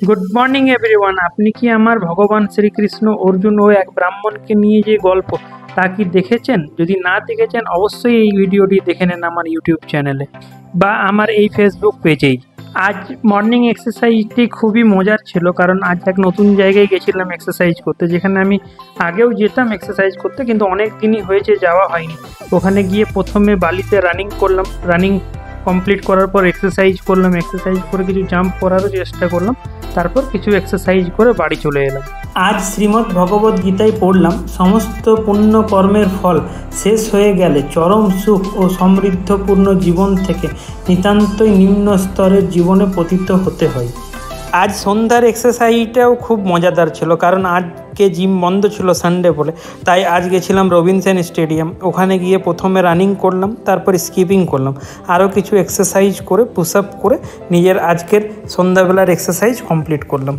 Good morning everyone. আপনি কি আমার ভগবান শ্রীকৃষ্ণ অর্জুন ও এক ব্রাহ্মণকে নিয়ে যে গল্প তা কি দেখেছেন? যদি না দেখেছেন অবশ্যই এই ভিডিওটি দেখে নেন আমার ইউটিউব চ্যানেলে বা আমার এই ফেসবুক পেজেই। আজ মর্নিং এক্সারসাইজটি খুবই মজার ছিল, কারণ আজ এক নতুন জায়গায় গেছিলাম এক্সারসাইজ করতে, যেখানে আমি আগেও যেতাম এক্সারসাইজ করতে, কিন্তু অনেক দিনই হয়েছে যাওয়া হয়নি। ওখানে গিয়ে প্রথমে বালিতে রানিং করলাম, রানিং কমপ্লিট করার পর এক্সারসাইজ করলাম, এক্সারসাইজ করে কিছু জাম্প করারও চেষ্টা করলাম, তারপর কিছু এক্সারসাইজ করে বাড়ি চলে এলাম। আজ শ্রীমদ্ ভগবদ গীতায় পড়লাম, সমস্ত পুণ্য কর্মের ফল শেষ হয়ে গেলে চরম সুখ ও সমৃদ্ধপূর্ণ জীবন থেকে নিতান্তই নিম্ন স্তরের জীবনে পতিত হতে হয়। আজ সন্ধ্যার এক্সারসাইজটাও খুব মজাদার ছিল, কারণ আজকে জিম বন্ধ ছিল সানডে বলে, তাই আজ গেছিলাম রবিনসন স্টেডিয়াম। ওখানে গিয়ে প্রথমে রানিং করলাম, তারপর স্কিপিং করলাম, আরও কিছু এক্সারসাইজ করে পুশ আপ করে নিজের আজকের সন্ধ্যাবেলার এক্সারসাইজ কমপ্লিট করলাম।